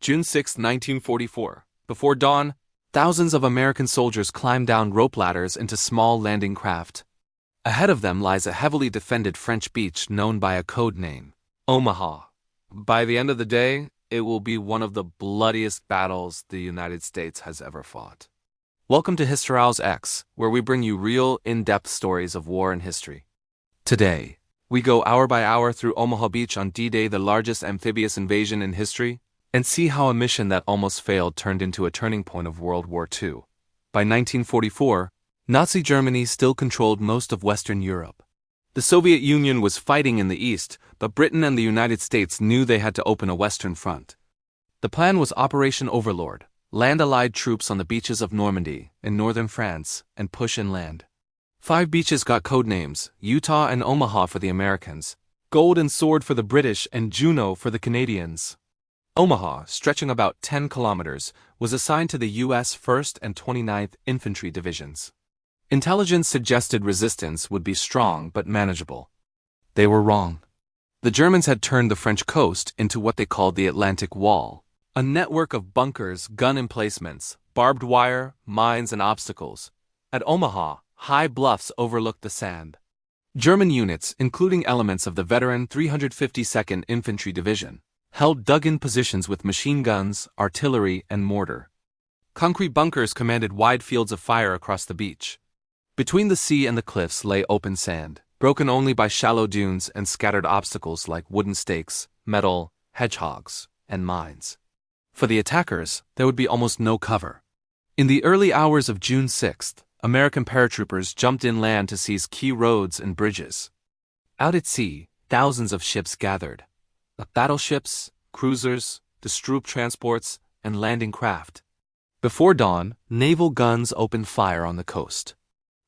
June 6, 1944. Before dawn, thousands of American soldiers climb down rope ladders into small landing craft. Ahead of them lies a heavily defended French beach known by a code name, Omaha. By the end of the day, it will be one of the bloodiest battles the United States has ever fought. Welcome to Historials X, where we bring you real, in-depth stories of war and history. Today, we go hour by hour through Omaha Beach on D-Day, the largest amphibious invasion in history, and see how a mission that almost failed turned into a turning point of World War II. By 1944, Nazi Germany still controlled most of Western Europe. The Soviet Union was fighting in the east, but Britain and the United States knew they had to open a western front. The plan was Operation Overlord: land Allied troops on the beaches of Normandy, in northern France, and push inland. 5 beaches got code names: Utah and Omaha for the Americans, Gold and Sword for the British, and Juno for the Canadians. Omaha, stretching about 10 kilometers, was assigned to the U.S. 1st and 29th Infantry Divisions. Intelligence suggested resistance would be strong but manageable. They were wrong. The Germans had turned the French coast into what they called the Atlantic Wall, a network of bunkers, gun emplacements, barbed wire, mines, and obstacles. At Omaha, high bluffs overlooked the sand. German units, including elements of the veteran 352nd Infantry Division, held dug-in positions with machine guns, artillery, and mortar. Concrete bunkers commanded wide fields of fire across the beach. Between the sea and the cliffs lay open sand, broken only by shallow dunes and scattered obstacles like wooden stakes, metal, hedgehogs, and mines. For the attackers, there would be almost no cover. In the early hours of June 6th, American paratroopers jumped inland to seize key roads and bridges. Out at sea, thousands of ships gathered. Battleships, cruisers, destroyer transports, and landing craft. Before dawn, naval guns opened fire on the coast.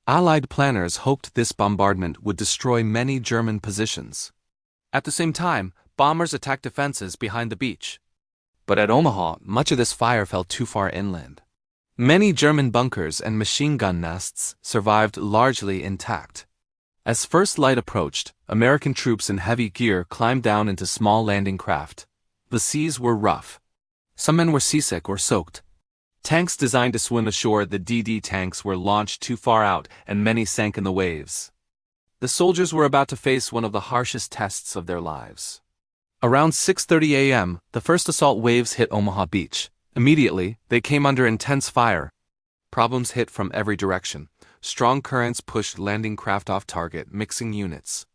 Allied planners hoped this bombardment would destroy many German positions. At the same time, bombers attacked defenses behind the beach. But at Omaha, much of this fire fell too far inland. Many German bunkers and machine gun nests survived largely intact. As first light approached, American troops in heavy gear climbed down into small landing craft. The seas were rough. Some men were seasick or soaked. Tanks designed to swim ashore, the DD tanks, were launched too far out, and many sank in the waves. The soldiers were about to face one of the harshest tests of their lives. Around 6:30 a.m., the first assault waves hit Omaha Beach. Immediately, they came under intense fire. Problems hit from every direction. Strong currents pushed landing craft off target, mixing units.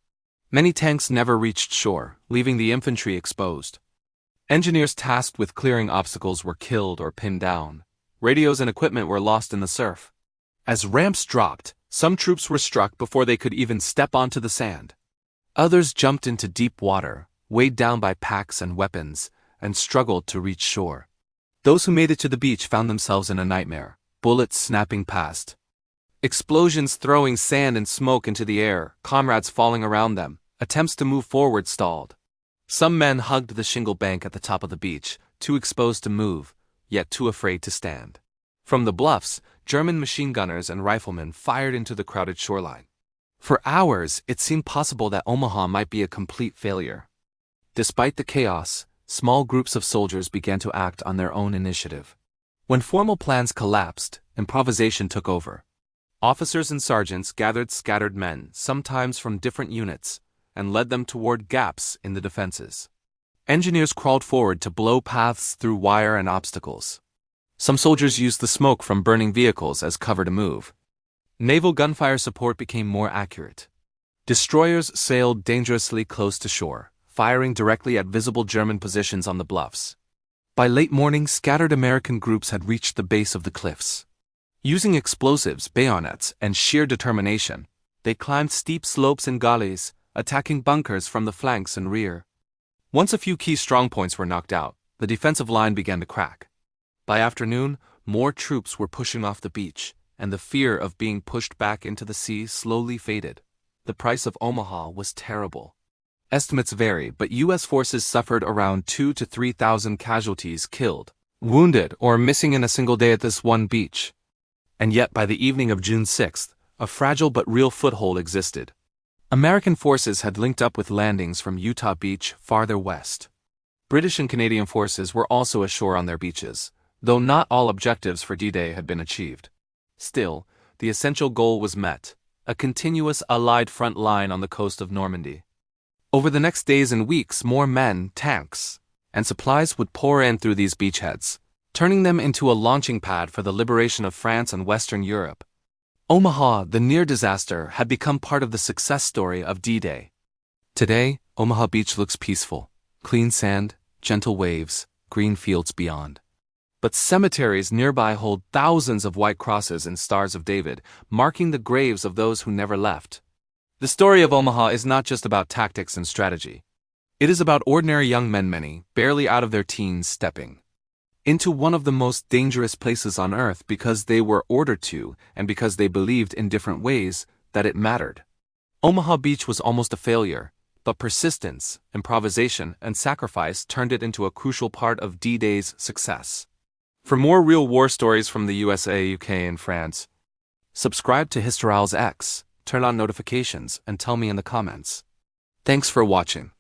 Many tanks never reached shore, leaving the infantry exposed. Engineers tasked with clearing obstacles were killed or pinned down. Radios and equipment were lost in the surf. As ramps dropped, some troops were struck before they could even step onto the sand. Others jumped into deep water, weighed down by packs and weapons, and struggled to reach shore. Those who made it to the beach found themselves in a nightmare, bullets snapping past. Explosions throwing sand and smoke into the air, comrades falling around them, attempts to move forward stalled. Some men hugged the shingle bank at the top of the beach, too exposed to move, yet too afraid to stand. From the bluffs, German machine gunners and riflemen fired into the crowded shoreline. For hours, it seemed possible that Omaha might be a complete failure. Despite the chaos, small groups of soldiers began to act on their own initiative. When formal plans collapsed, improvisation took over. Officers and sergeants gathered scattered men, sometimes from different units, and led them toward gaps in the defenses. Engineers crawled forward to blow paths through wire and obstacles. Some soldiers used the smoke from burning vehicles as cover to move. Naval gunfire support became more accurate. Destroyers sailed dangerously close to shore, firing directly at visible German positions on the bluffs. By late morning, scattered American groups had reached the base of the cliffs. Using explosives, bayonets, and sheer determination, they climbed steep slopes and gullies, attacking bunkers from the flanks and rear. Once a few key strongpoints were knocked out, the defensive line began to crack. By afternoon, more troops were pushing off the beach, and the fear of being pushed back into the sea slowly faded. The price of Omaha was terrible. Estimates vary, but U.S. forces suffered around 2,000 to 3,000 casualties killed, wounded, or missing in a single day at this one beach. And yet by the evening of June 6th, a fragile but real foothold existed. American forces had linked up with landings from Utah Beach farther west. British and Canadian forces were also ashore on their beaches, though not all objectives for D-Day had been achieved. Still, the essential goal was met, a continuous Allied front line on the coast of Normandy. Over the next days and weeks, more men, tanks, and supplies would pour in through these beachheads, turning them into a launching pad for the liberation of France and Western Europe. Omaha, the near disaster, had become part of the success story of D-Day. Today, Omaha Beach looks peaceful. Clean sand, gentle waves, green fields beyond. But cemeteries nearby hold thousands of white crosses and stars of David, marking the graves of those who never left. The story of Omaha is not just about tactics and strategy. It is about ordinary young men, many, barely out of their teens, stepping into one of the most dangerous places on earth because they were ordered to and because they believed in different ways that it mattered. Omaha Beach was almost a failure, but persistence, improvisation, and sacrifice turned it into a crucial part of D-Day's success. For more real war stories from the USA, UK, and France, subscribe to Historals X, turn on notifications, and tell me in the comments. Thanks for watching.